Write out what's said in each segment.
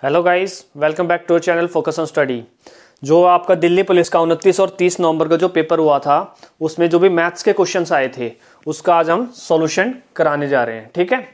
Hello guys, welcome back to channel focus on study. जो आपका Delhi police का 29 और 30 नवंबर का जो पेपर हुआ था उसमें जो भी मैथ्स के क्वेश्चंस आए थे उसका आज हम सॉल्यूशन कराने जा रहे हैं। ठीक है,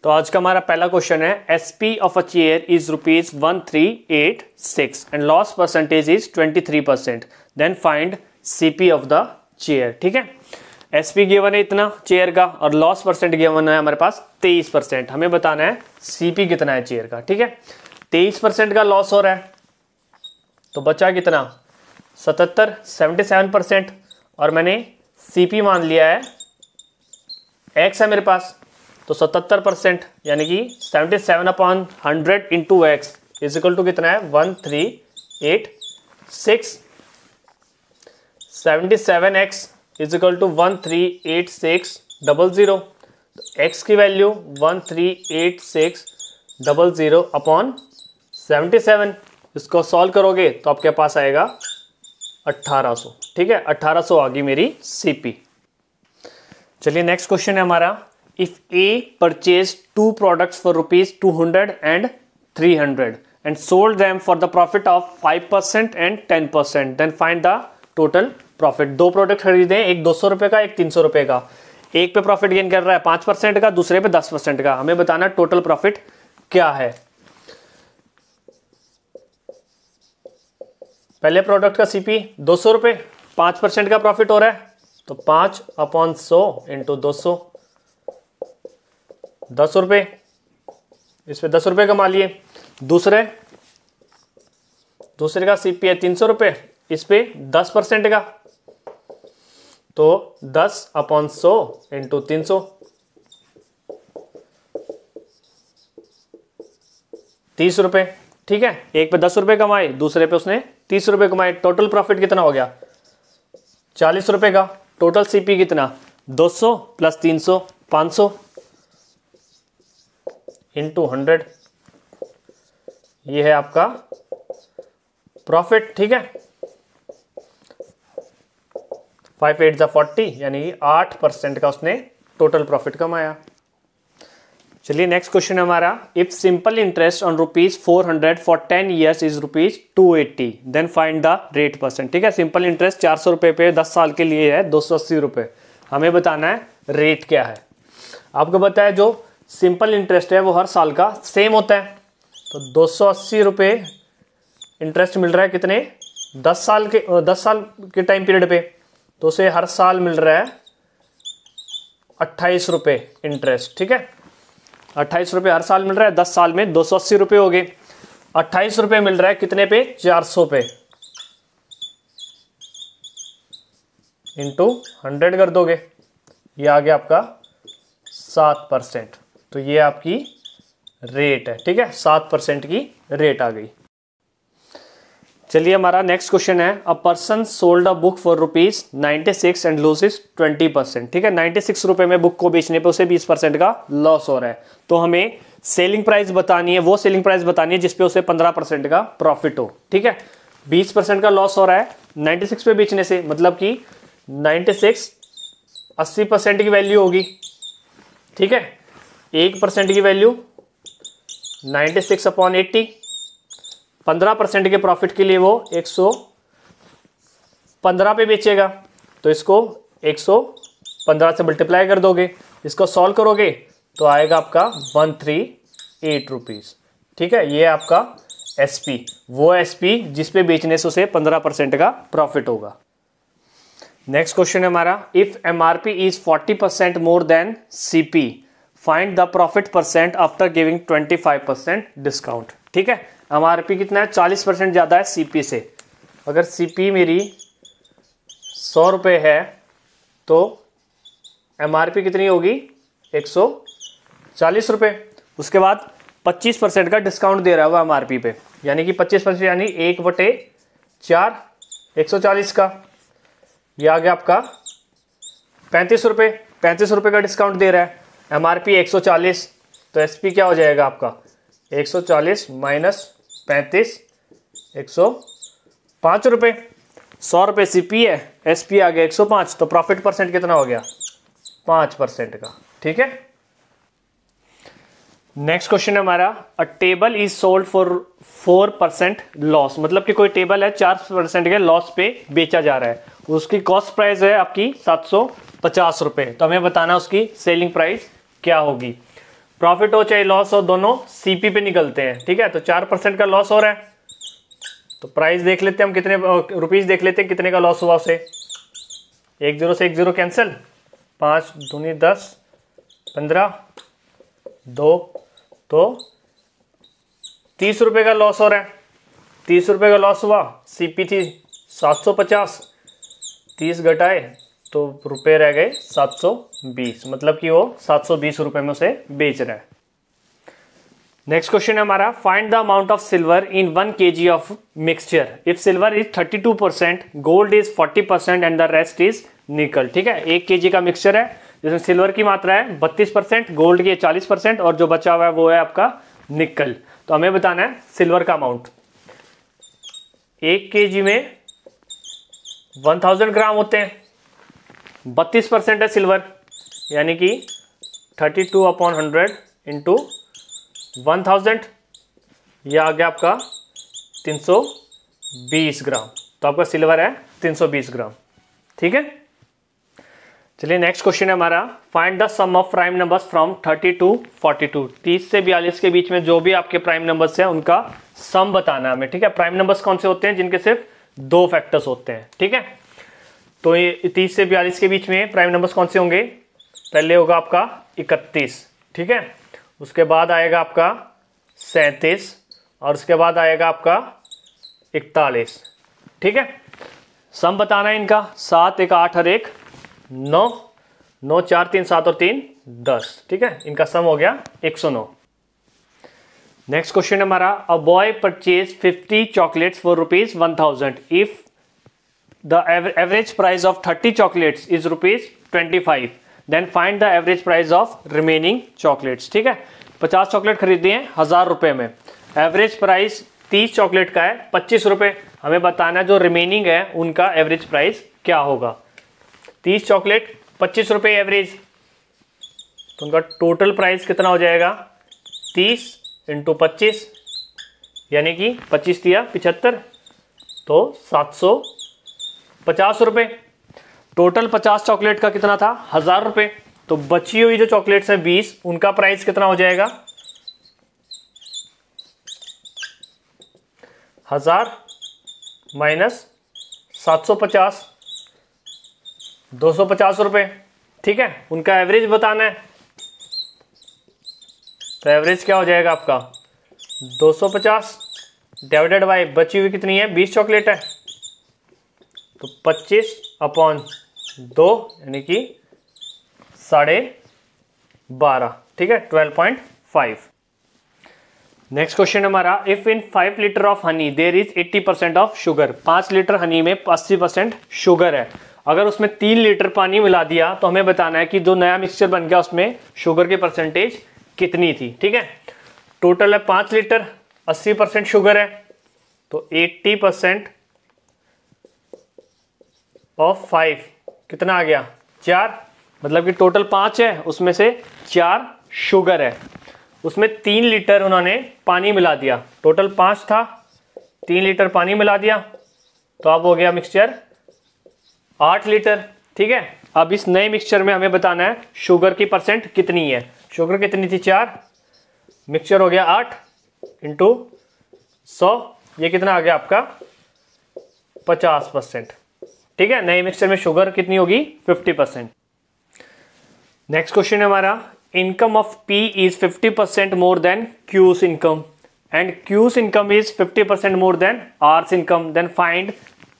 तो आज का हमारा पहला क्वेश्चन है SP of a chair is ₹1386 and loss percentage is 23%, then find CP of the chair. ठीक है, एसपी गिवन है इतना चेयर का और लॉस परसेंट गिवन है हमारे पास 23%। हमें बताना है सीपी कितना है चेयर का। ठीक है, 23% का लॉस हो रहा है तो बचा कितना 77% और मैंने सीपी मान लिया है एक्स है मेरे पास तो 77% यानी कि 77/100 into X is equal to कितना है 1386। 77x is equal to 138600। तो x की वैल्यू 138600 अपॉन 77। इसको सॉल्व करोगे तो आपके पास आएगा 1800। ठीक है, 1800 आ गई मेरी सीपी। चलिए नेक्स्ट क्वेश्चन है हमारा, if a purchase 2 products for ₹200 and 300 and sold them for the profit of 5% and 10%, then find the total profit. 2 product खरीदे, एक 200 रुपए का, एक 300 रुपए का। एक पे प्रॉफिट गेन कर रहा है 5% का, दूसरे पे 10% का। हमें बताना टोटल प्रॉफिट क्या है। पहले प्रोडक्ट का सीपी 200 रुपए, 5% का प्रॉफिट हो रहा है तो 5/100 इंटू 200, 10 रुपए। इस पे 10 रुपए कमा लिए। दूसरे का सीपी है 300 रुपए, इस पे 10% का तो 10/100 इंटू 300, 30 रुपए। ठीक है, एक पे 10 रुपए कमाए, दूसरे पे उसने 30 रुपए कमाए। टोटल प्रॉफिट कितना हो गया 40 रुपए का। टोटल सीपी कितना 200 प्लस 300 500 इंटू 100, ये है आपका प्रॉफिट। ठीक है, 5 8 40 यानी 8% का उसने टोटल प्रॉफिट कमाया। चलिए नेक्स्ट क्वेश्चन है हमारा, if simple interest on ₹400 for 10 years is ₹280 then find the rate percent. ठीक है, सिंपल इंटरेस्ट 400 रुपए पे 10 साल के लिए है 280 रुपए। हमें बताना है रेट क्या है। आपको बताया जो सिंपल इंटरेस्ट है वो हर साल का सेम होता है, तो 280 रुपए इंटरेस्ट मिल रहा है कितने 10 साल के टाइम पीरियड पे, तो उसे हर साल मिल रहा है 28 रुपए इंटरेस्ट। ठीक है, 28 रुपए हर साल मिल रहा है, 10 साल में 280 रुपए हो गए। 28 रुपए मिल रहा है कितने पे 400 पे, इंटू 100 कर दोगे, ये आ गया आपका 7%। तो ये आपकी रेट है। ठीक है, 7% की रेट आ गई। चलिए हमारा नेक्स्ट क्वेश्चन है, a person sold a book for ₹96 and losses 20%। ठीक है, 96 रुपए में बुक को बेचने पे उसे 20% का लॉस हो रहा है। तो हमें सेलिंग प्राइस बतानी है, वो सेलिंग प्राइस बतानी है जिसपे उसे 15% का प्रॉफिट हो। ठीक है, 20% का लॉस हो रहा है 96 पे बेचने से, मतलब कि 96 80% की वैल्यू होगी। ठीक है, 1% की वैल्यू 96/80, 15% के प्रॉफिट के लिए वो 115 पे बेचेगा, तो इसको 115 से मल्टीप्लाई कर दोगे। इसको सॉल्व करोगे तो आएगा आपका 138 रुपीज। ठीक है, ये आपका एसपी, वो एसपी जिसपे बेचने से उसे 15% का प्रॉफिट होगा। नेक्स्ट क्वेश्चन है हमारा, if MRP is 40% more than CP find the profit percent after giving 25% discount. ठीक है, एमआरपी कितना है 40% ज्यादा है सीपी से। अगर सीपी मेरी 100 रुपए है तो एमआरपी कितनी होगी 140 रुपए। उसके बाद 25% का डिस्काउंट दे रहा है वो एमआरपी पे, यानी कि 25% यानी 1/4 140 का, ये आ गया आपका 35 रुपए। 35 रुपए का डिस्काउंट दे रहा है, एमआरपी 140, तो एसपी क्या हो जाएगा आपका 140 माइनस 35 105 रुपए। 100 रुपए सीपी है, एसपी आ गया 105, तो प्रॉफिट परसेंट कितना हो गया 5% का। ठीक है, नेक्स्ट क्वेश्चन है हमारा, अ table is sold for 4% loss, मतलब कि कोई टेबल है 4% के लॉस पे बेचा जा रहा है, उसकी कॉस्ट प्राइस है आपकी 750 रुपये, तो हमें बताना उसकी सेलिंग प्राइस क्या होगी। प्रॉफिट हो चाहे लॉस हो, दोनों सीपी पे निकलते हैं, ठीक है। तो 4% का लॉस हो रहा है, तो प्राइस देख लेते हैं हम कितने रुपीस, देख लेते हैं कितने का लॉस हुआ उसे। 10 से 10 कैंसिल, 5 दूनी 10, 15, 2, तो 30 रुपये का लॉस हो रहा है। 30 रुपये का लॉस हुआ, सीपी थी 750, 30 घटाए तो रुपए रह गए 720, मतलब कि वो 720 रुपये में उसे बेच रहा है। नेक्स्ट क्वेश्चन है हमारा, find the amount of silver in 1 kg of mixture if silver is 32%, gold is 40% and the rest is निकल। ठीक है, 1 kg का मिक्सचर है जिसमें सिल्वर की मात्रा है 32%, गोल्ड की 40% और जो बचा हुआ है वो है आपका निकल। तो हमें बताना है सिल्वर का अमाउंट। 1 kg में 1000 ग्राम होते हैं, 32% है सिल्वर, यानी कि 32/100 इंटू 1000, यह आ गया आपका 320 ग्राम। तो आपका सिल्वर है 320 ग्राम। ठीक है, चलिए नेक्स्ट क्वेश्चन है हमारा, find the sum of prime numbers from 30 to 42। 30 से 42 के बीच में जो भी आपके प्राइम नंबर्स हैं उनका सम बताना है हमें। ठीक है, प्राइम नंबर्स कौन से होते हैं? जिनके सिर्फ 2 फैक्टर्स होते हैं। ठीक है, तो ये 30 से 42 के बीच में प्राइम नंबर्स कौन से होंगे? पहले होगा आपका 31, ठीक है, उसके बाद आएगा आपका 37 और उसके बाद आएगा आपका 41। ठीक है, सम बताना है इनका, 7 1 8 और 1 9, 9 4 3 7 और 3 10। ठीक है, इनका सम हो गया 109। नेक्स्ट क्वेश्चन है हमारा, a boy purchase 50 chocolates for ₹1000 if the average price of 30 chocolates is ₹25, then find the average price of remaining chocolates. ठीक है, 50 चॉकलेट खरीदी हैं 1000 रुपए में, एवरेज प्राइस 30 चॉकलेट का है 25 रुपए। हमें बताना जो रिमेनिंग है उनका एवरेज प्राइस क्या होगा। 30 चॉकलेट 25 रुपए एवरेज, तो उनका टोटल प्राइस कितना हो जाएगा? 30 इंटू 25, यानी कि 25 दिया 75, तो 750 रुपए। टोटल 50 चॉकलेट का कितना था? 1000 रुपए। तो बची हुई जो चॉकलेट्स है 20, उनका प्राइस कितना हो जाएगा? 1000 माइनस 750, 250 रुपए। ठीक है, उनका एवरेज बताना है, तो एवरेज क्या हो जाएगा आपका? 250 डिवाइडेड बाय बची हुई कितनी है? 20 चॉकलेट है, तो 25/2 यानी कि 12.5। ठीक है, 12.5। नेक्स्ट क्वेश्चन हमारा, if in 5 litre of honey there is 80% of sugar. 5 litre honey में 80% शुगर है, अगर उसमें 3 लीटर पानी मिला दिया तो हमें बताना है कि जो नया मिक्सचर बन गया उसमें शुगर की परसेंटेज कितनी थी। ठीक है, टोटल है 5 लीटर, 80% शुगर है, तो 80% ऑफ 5 कितना आ गया? 4, मतलब कि टोटल 5 है, उसमें से 4 शुगर है, उसमें 3 लीटर उन्होंने पानी मिला दिया। टोटल 5 था, 3 लीटर पानी मिला दिया, तो अब हो गया मिक्सचर 8 लीटर। ठीक है, अब इस नए मिक्सचर में हमें बताना है शुगर की परसेंट कितनी है। शुगर कितनी थी? 4, मिक्सचर हो गया 8 इंटू 100, ये कितना आ गया आपका? 50%। ठीक है, नए मिक्सचर में शुगर कितनी होगी? 50%। नेक्स्ट क्वेश्चन है हमारा, income of P is 50% more than Q's income and Q's income is 50% more than R's income, then find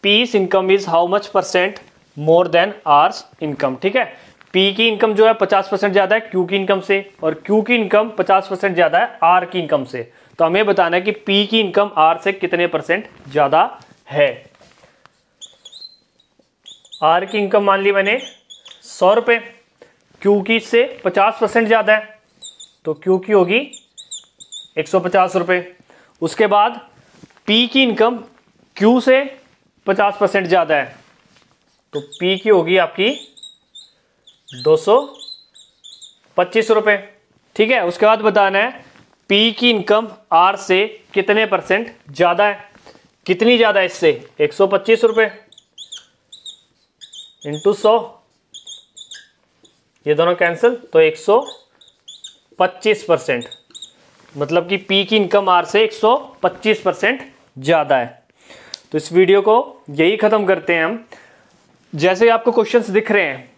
P's income is how much percent more than R's income. ठीक है, P की income जो है 50% ज्यादा है Q की income से, और Q की इनकम 50% ज्यादा है R की इनकम से। तो हमें बताना है कि P की इनकम R से कितने परसेंट ज्यादा है। R की इनकम मान ली मैंने 100 रुपए, Q की से 50% ज्यादा है, तो Q की होगी 150 रुपए। उसके बाद P की इनकम Q से 50% ज्यादा है, तो P की होगी आपकी 225 रुपए। ठीक है। उसके बाद बताना है पी की इनकम आर से कितने परसेंट ज्यादा है। कितनी ज्यादा है इससे, 125 रुपए इंटू 100, ये दोनों कैंसिल, तो 125%, मतलब कि पी की इनकम आर से 125% ज्यादा है। तो इस वीडियो को यही खत्म करते हैं हम। जैसे आपको क्वेश्चंस दिख रहे हैं,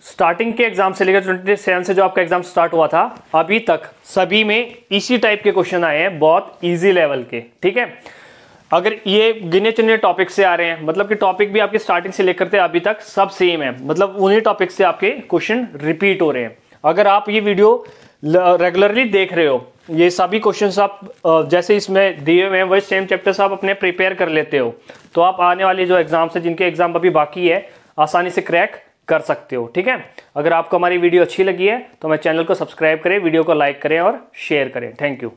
स्टार्टिंग के एग्जाम से लेकर 27 से जो आपका एग्जाम स्टार्ट हुआ था अभी तक सभी में इसी टाइप के क्वेश्चन आए हैं, बहुत इजी लेवल के। ठीक है, अगर ये गिने चुने टॉपिक से आ रहे हैं, मतलब कि टॉपिक भी आपके स्टार्टिंग से लेकर अभी तक सब सेम है, मतलब उन्हीं टॉपिक से आपके क्वेश्चन रिपीट हो रहे हैं। अगर आप ये वीडियो रेगुलरली देख रहे हो, ये सभी क्वेश्चंस आप जैसे इसमें दिए हुए हैं वही सेम चैप्टर्स आप अपने प्रिपेयर कर लेते हो, तो आप आने वाले जो एग्जाम्स है, जिनके एग्जाम अभी बाकी है, आसानी से क्रैक कर सकते हो। ठीक है, अगर आपको हमारी वीडियो अच्छी लगी है तो हमारे चैनल को सब्सक्राइब करें, वीडियो को लाइक करें और शेयर करें। Thank you.